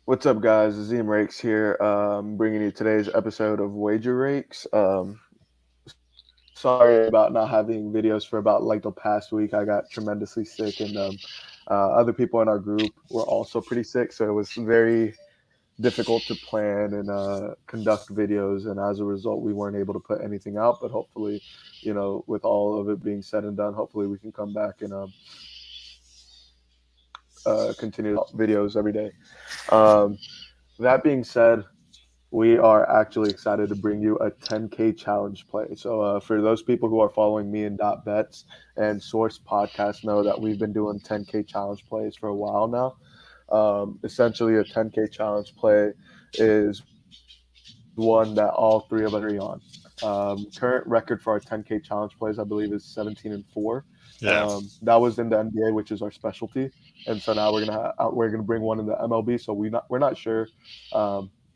What's up, guys? Azim Rakes here, bringing you today's episode of Wager Rakes. Sorry about not having videos for about like the past week. I got tremendously sick, and other people in our group were also pretty sick, so it was very difficult to plan and conduct videos. And as a result, we weren't able to put anything out. But hopefully, with all of it being said and done, hopefully we can come back and continue videos every day. Um, that being said, we are actually excited to bring you a 10K challenge play. So, for those people who are following me in Dot Bets and Source Podcast, know that we've been doing 10K challenge plays for a while now. Essentially, a 10K challenge play is one that all three of us agree on. Current record for our 10K challenge plays, I believe, is 17-4. Yeah. That was in the NBA, which is our specialty, and so now we're gonna bring one in the MLB. So we're not sure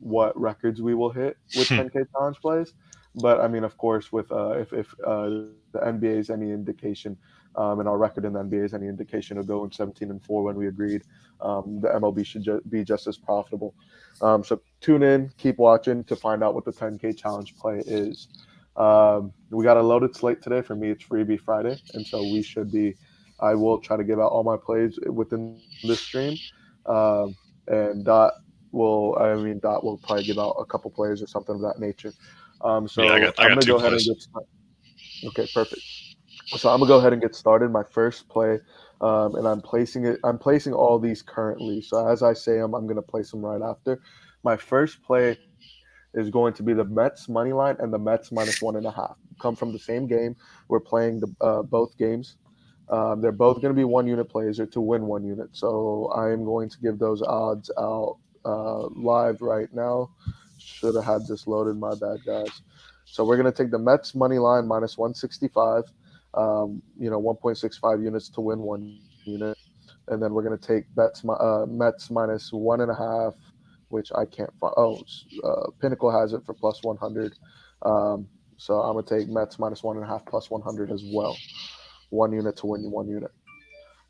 what records we will hit with 10K challenge plays, but I mean, of course, with if the NBA is any indication, and our record in the NBA is any indication of going 17-4 when we agreed, the MLB should be just as profitable. So tune in, keep watching to find out what the 10K challenge play is. We got a loaded slate today. For me, it's Freebie Friday, and so we should be. I will try to give out all my plays within this stream, and Dot will probably give out a couple plays or something of that nature. Yeah, I So got I I'm got gonna two go ahead and plays. get started. Okay, perfect. So I'm gonna go ahead and get started. My first play, and I'm placing it. I'm placing all these currently. So as I say them, I'm gonna place them right after. My first play is going to be the Mets money line and the Mets -1.5. Come from the same game. We're playing both games. They're both going to be 1 unit plays or to win 1 unit. So I am going to give those odds out live right now. Should have had this loaded. My bad, guys. So we're going to take the Mets money line -165. 1.65 units to win 1 unit, and then we're going to take Mets -1.5, which I can't find. Oh, Pinnacle has it for +100. So I'm gonna take Mets -1.5 +100 as well. 1 unit to win 1 unit.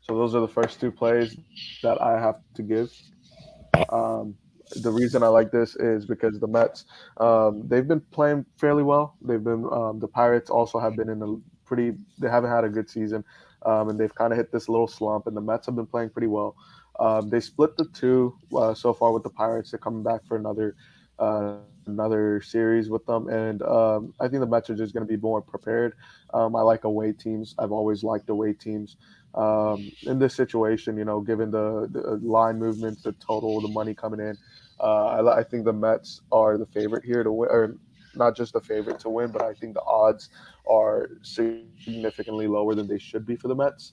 So those are the first two plays that I have to give. Um, the reason I like this is because the Mets, they've been playing fairly well. The Pirates also have been in a pretty. They haven't had a good season, and they've kind of hit this little slump. And the Mets have been playing pretty well. They split the two so far with the Pirates. They're coming back for another series with them, and I think the Mets are just going to be more prepared. I like away teams. I've always liked away teams. In this situation, given the line movements, the total, the money coming in, I think the Mets are the favorite here to win, or not just the favorite to win, but I think the odds are significantly lower than they should be for the Mets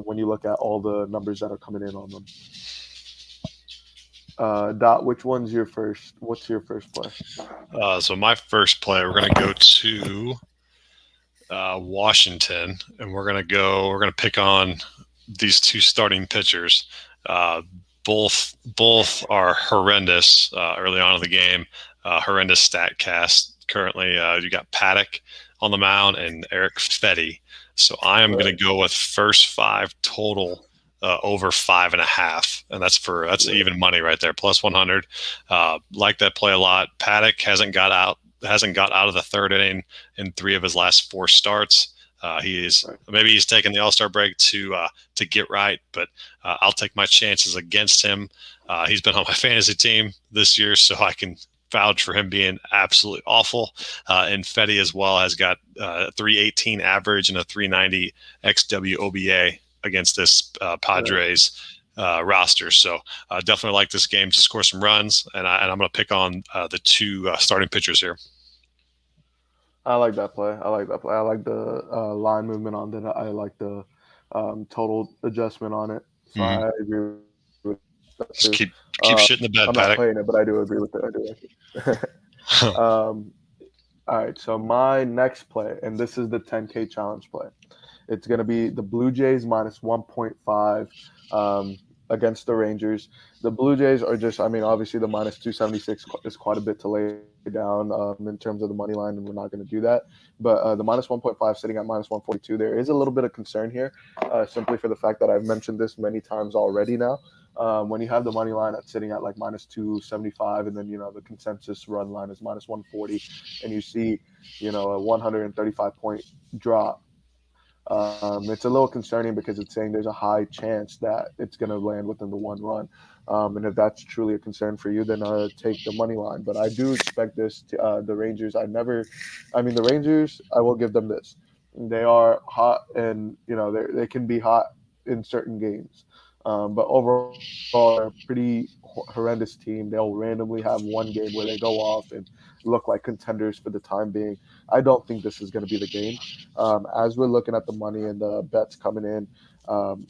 when you look at all the numbers that are coming in on them. Dot, which one's your first? What's your first play? So my first play, we're gonna go to Washington, and We're gonna pick on these two starting pitchers. Uh, both are horrendous early on in the game. Horrendous stat cast. Currently, you got Paddock on the mound and Eric Fetty. So I am going Right. to go with first five total over 5.5, and that's Yeah. even money right there, +100. Like that play a lot. Paddock hasn't got out of the third inning in three of his last four starts. Right. Maybe he's taking the All-Star break to get right, but I'll take my chances against him. He's been on my fantasy team this year, so I can vouch for him being absolutely awful. And Fetty as well has got 318 average and a 390 XWOBA against this Right. Padres roster. So definitely like this game to score some runs, and I'm going to pick on the two starting pitchers here. I like that play. I like that play. I like the line movement on that. I like the total adjustment on it. So Mm-hmm. I agree with that too. Just keep I'm not keep playing shit it, in the but I bed, do Paddock. agree with it. I do like it. All right. So my next play, and this is the 10K challenge play. It's going to be the Blue Jays -1.5 against the Rangers. The Blue Jays are just, I mean, obviously the -276 is quite a bit to lay down in terms of the money line, and we're not going to do that. But the -1.5 sitting at -142, there is a little bit of concern here, simply for the fact that I've mentioned this many times already now. When you have the money line that's sitting at like minus 275, and then the consensus run line is minus 140, and you see a 135 point drop, it's a little concerning because it's saying there's a high chance that it's going to land within the one run. And if that's truly a concern for you, then take the money line. But I do expect this to the Rangers. I mean, the Rangers, I will give them this. They are hot, and they can be hot in certain games. But overall, they're a pretty horrendous team. They'll randomly have one game where they go off and look like contenders for the time being. I don't think this is going to be the game. As we're looking at the money and the bets coming in,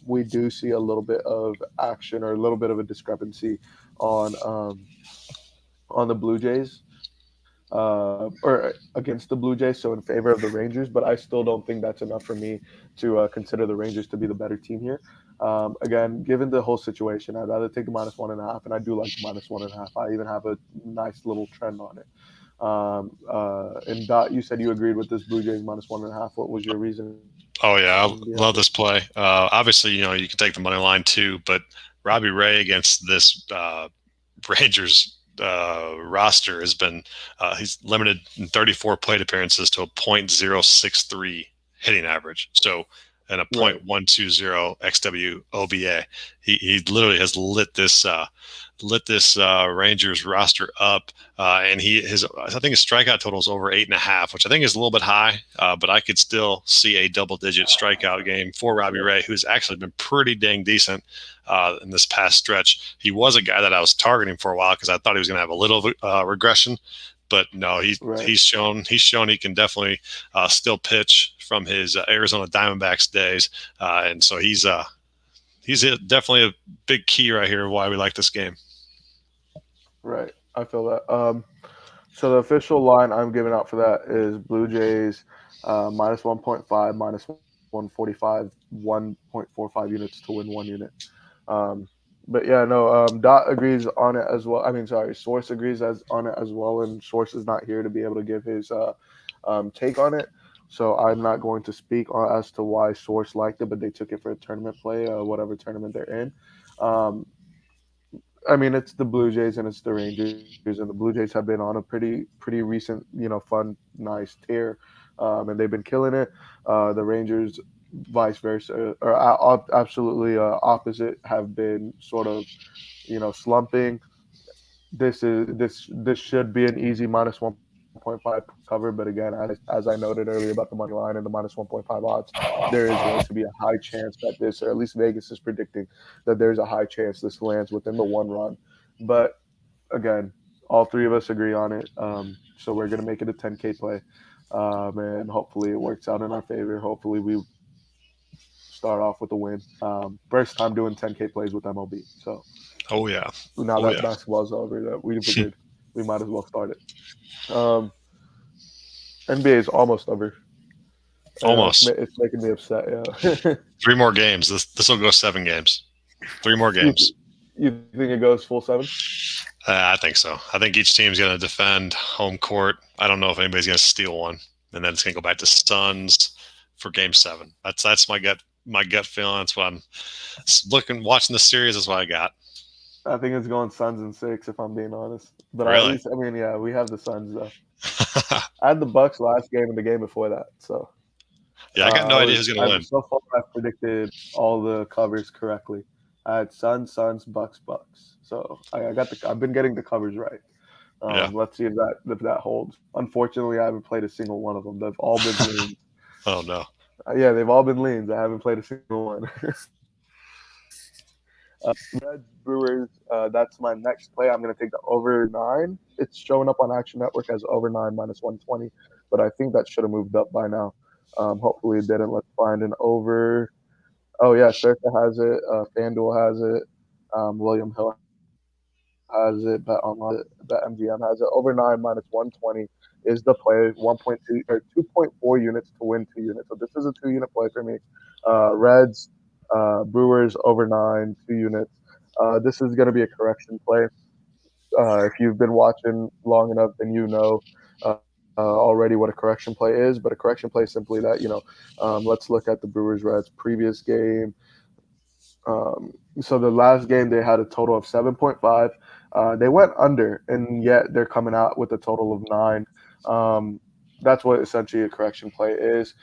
we do see a little bit of action or a little bit of a discrepancy on on the Blue Jays, or against the Blue Jays, so in favor of the Rangers. But I still don't think that's enough for me to consider the Rangers to be the better team here. Again, given the whole situation, I'd rather take the minus 1.5, and I do like the minus 1.5. I even have a nice little trend on it. And Dot, you said you agreed with this Blue Jays minus 1.5. What was your reasoning Oh behind yeah, it? I love this play. Obviously, you can take the money line too, but Robbie Ray against this Rangers roster has been he's limited in 34 plate appearances to a .063 hitting average. So and a Right. .120 xW OBA. He literally has lit this Rangers roster up, and I think his strikeout total is over 8.5, which I think is a little bit high, but I could still see a double-digit strikeout game for Robbie Ray, who's actually been pretty dang decent in this past stretch. He was a guy that I was targeting for a while because I thought he was going to have a little regression, but no, Right. he's shown he can definitely still pitch from his Arizona Diamondbacks days, and so he's definitely a big key right here why we like this game. Right. I feel that. So the official line I'm giving out for that is Blue Jays minus 1.5, minus 145, 1.45 units to win 1 unit. Um, but yeah, no, Dot agrees on it as well. I mean, sorry, Source agrees on it as well, and Source is not here to be able to give his take on it. So I'm not going to speak as to why Source liked it, but they took it for a tournament play, whatever tournament they're in. Um, I mean, it's the Blue Jays and it's the Rangers, and the Blue Jays have been on a pretty recent, fun, nice tear, and they've been killing it. The Rangers, vice versa, or absolutely opposite, have been sort of, slumping. This should be an easy minus 1.5 cover, but again, as I noted earlier about the money line and the minus 1.5 odds, there is going to be a high chance that this, or at least Vegas is predicting that there's a high chance this lands within the one run. But again, all three of us agree on it, so we're gonna make it a 10K play, and hopefully it works out in our favor. Hopefully we start off with a win. First time doing 10K plays with MLB, so Oh yeah, now oh that yeah, basketball's over, that we figured we might as well start it. NBA is almost over. almost It's making me upset. Yeah. 3 more games. This will go 7 games. 3 more you games. you think it goes full 7? I think so. I think each team's going to defend home court. I don't know if anybody's going to steal one, and then it's going to go back to Suns for Game 7. That's my gut feeling. That's what I'm watching the series. That's what I got. I think it's going Suns in 6, if I'm being honest. But at Really? least, I mean, yeah, we have the Suns though. I had the Bucks last game and the game before that, so Yeah, I got no idea who's going to I'm win. so far I've predicted all the covers correctly. I had Suns, Bucks, Bucks. So I've been getting the covers right. Yeah. Let's see if that holds. Unfortunately, I haven't played a single one of them. They've all been leans. Oh no. Yeah, they've all been leans. I haven't played a single one. Reds Brewers. That's my next play. I'm going to take the over 9. It's showing up on Action Network as over 9 minus 120, but I think that should have moved up by now. Hopefully it didn't. Let's find an over. Oh yeah, Circa has it. FanDuel has it. William Hill has it. Bet Online, Bet MGM has it. Over 9 minus 120 is the play. 1.2 or 2.4 units to win 2 units. So this is a 2 unit play for me. Reds, Brewers over 9, 2 units. This is going to be a correction play. If you've been watching long enough, then you know already what a correction play is. But a correction play is simply that let's look at the Brewers Reds previous game. So the last game they had a total of 7.5. They went under, and yet they're coming out with a total of 9. Um, that's what essentially a correction play is.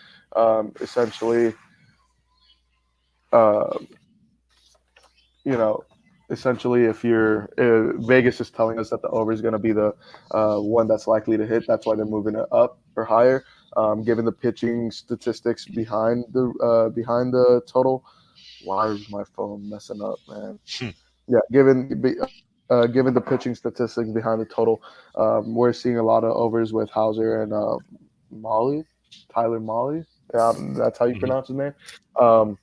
Essentially, uh, you know, essentially, if you're Vegas is telling us that the over is going to be the one that's likely to hit. That's why they're moving it up or higher. Given the pitching statistics behind the total. Why is my phone messing up, man? Yeah, given the pitching statistics behind the total, we're seeing a lot of overs with Hauser and Molly, Tyler Molly. Yeah, that's how you Mhm. pronounce his name. Um,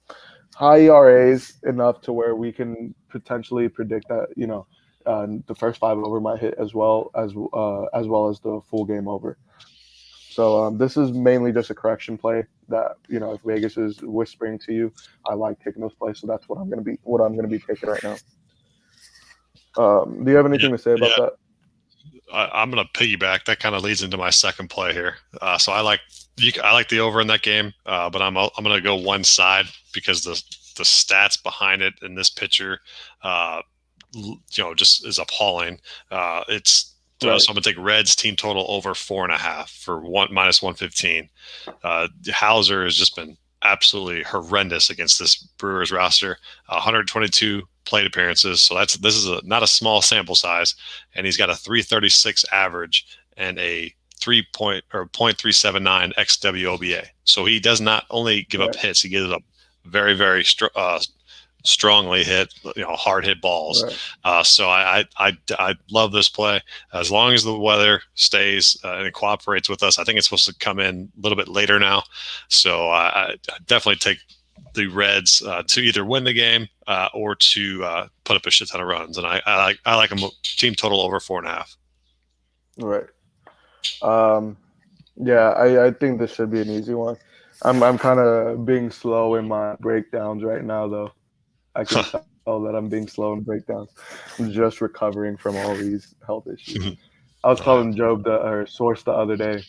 High ERAs enough to where we can potentially predict that the first 5 over might hit as well as the full game over. So this is mainly just a correction play that if Vegas is whispering to you, I like taking those plays. So that's what I'm gonna be taking right now. Do you have Yeah, anything to say about yeah. that? I'm going to piggyback. That kind of leads into my second play here. So I like the over in that game, but I'm going to go one side because the stats behind it in this pitcher, uh, just is appalling. It's Right, so I'm gonna take Reds team total over 4.5 for one minus 115. Hauser has just been absolutely horrendous against this Brewers roster. 122 plate appearances, so this is not a small sample size, and he's got a 336 average and a 0.379 xWOBA. So he does not only give up right, hits, he gives up very strongly hit, hard hit balls. right, So I love this play as long as the weather stays and it cooperates with us. I think it's supposed to come in a little bit later now, so I definitely take the Reds to either win the game or to put up a shit ton of runs. And I like a team total over 4.5. right. Um, yeah, I think this should be an easy one. I'm kind of being slow in my breakdowns right now, though. I can tell that I'm being slow in breakdowns. I'm just recovering from all these health issues. I was telling Source the other day.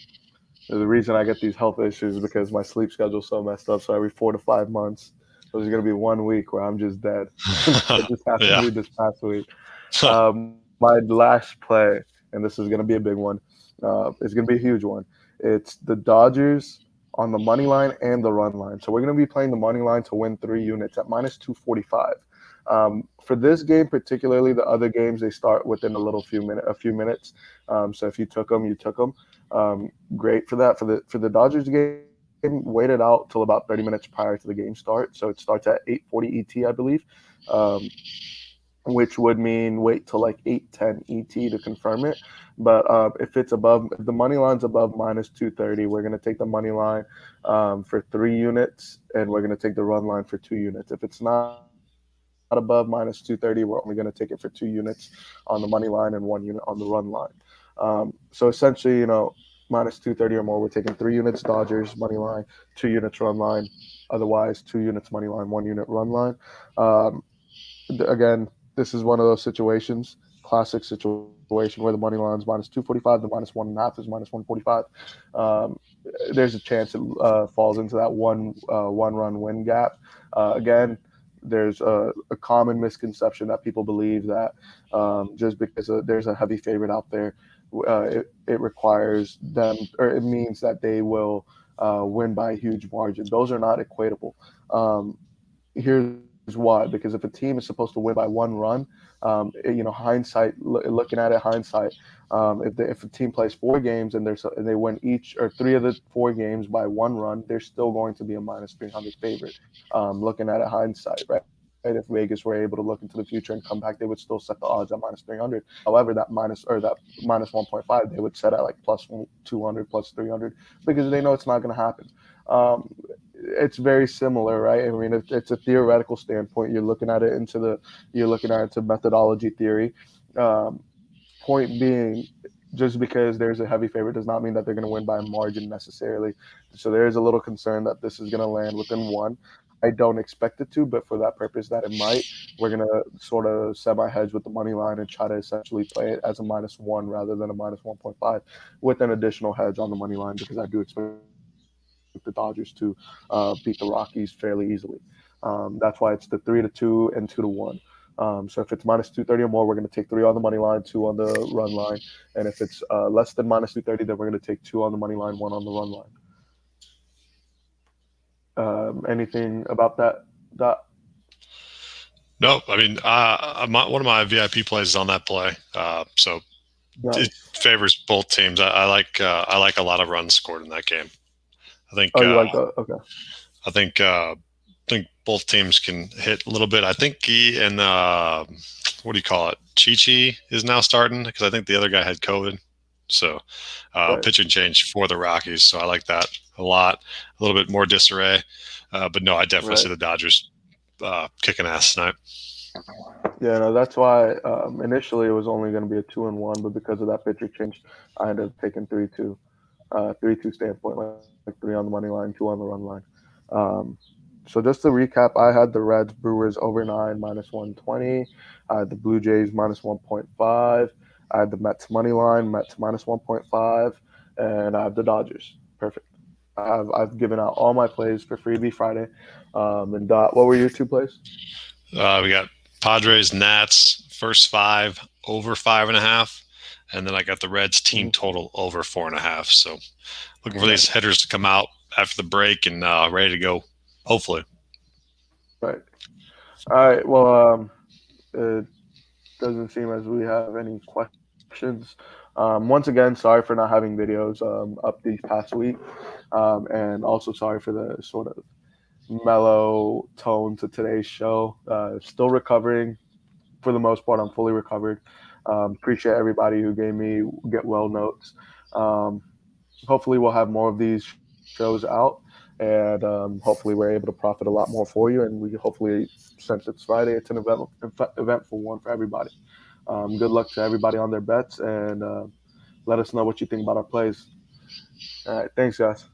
The reason I get these health issues is because my sleep schedule's so messed up. So every 4 to 5 months, there's gonna be one week where I'm just dead. It just happened to Yeah. be this past week. My last play, and this is gonna be a big one. It's gonna be a huge one. It's the Dodgers on the money line and the run line. So we're gonna be playing the money line to win 3 units at minus 245. For this game particularly, the other games they start within a few minutes. So if you took them, you took them. Great for that. For the Dodgers game, waited out till about 30 minutes prior to the game start. So it starts at 8:40 ET, I believe, um, which would mean wait till like 8:10 ET to confirm it. But if the money line's above minus 230, we're gonna take the money line for 3 units, and we're gonna take the run line for 2 units. If it's not above minus 230, we're only gonna take it for 2 units on the money line and 1 unit on the run line. So essentially, minus 230 or more, we're taking 3 units Dodgers money line, 2 units run line. Otherwise, 2 units money line, 1 unit run line. Um, Again, this is one of those situations, classic situation where the money line's minus 245, the minus 1.5 is minus 145. Um, there's a chance it falls into that one run win gap. Again, there's a common misconception that people believe that just because there's a heavy favorite out there, it requires them, or it means that they will win by a huge margin. Those are not equatable. Um, Here's why: because if a team is supposed to win by 1 run, looking at it, hindsight, if a team plays 4 games and they win each or 3 of the 4 games by 1 run, they're still going to be a minus 300 favorite. Looking at it, hindsight, right? If Vegas were able to look into the future and come back, they would still set the odds at minus 300. However, that minus 1.5, they would set at like plus 200, plus 300, because they know it's not going to happen. Um, it's very similar, right? I mean, it's a theoretical standpoint. You're looking at it to methodology theory. Um, Point being, just because there's a heavy favorite does not mean that they're going to win by a margin necessarily. So there is a little concern that this is going to land within one. I don't expect it to, but for that purpose that it might, we're going to sort of semi-hedge with the money line and try to essentially play it as a minus one rather than a minus 1.5, with an additional hedge on the money line, because I do expect the Dodgers to beat the Rockies fairly easily. That's why it's the 3-2 and 2-1. So if it's minus 230 or more, we're going to take three on the money line, two on the run line. And if it's less than minus 230, then we're going to take two on the money line, one on the run line. Anything about that? No, I mean, one of my VIP plays is on that play. So Nice. it favors both teams. I like a lot of runs scored in that game. I think. Oh, you like that? Okay. I think both teams can hit a little bit. I think he and what do you call it? Chi is now starting because I think the other guy had COVID. So Right. pitching change for the Rockies. So I like that a lot. A little bit more disarray. But no, I definitely see the Dodgers kicking ass tonight. Yeah, no, that's why initially it was only going to be a 2-1, but because of that pitcher change, I ended up taking 3-2, 3-2 standpoint, like three on the money line, two on the run line. So just to recap, I had the Reds Brewers over 9 minus 120. I had the Blue Jays minus 1.5. I had the Mets money line, Mets minus 1.5, and I have the Dodgers. Perfect. I've given out all my plays for Freebie Friday. And Dot, what were your two plays? We got Padres, Nats, first 5 over 5.5, and then I got the Reds team total over 4.5. So looking for these hitters to come out after the break and ready to go, hopefully. Right. All right. Well, it doesn't seem as we have any questions. Once again, sorry for not having videos up these past week, and also sorry for the sort of mellow tone to today's show. Still recovering. For the most part, I'm fully recovered. Appreciate everybody who gave me get well notes. Hopefully, we'll have more of these shows out, and hopefully, we're able to profit a lot more for you. And we hopefully, since it's Friday, it's an eventful one for everybody. Good luck to everybody on their bets, and let us know what you think about our plays. All right, thanks, guys.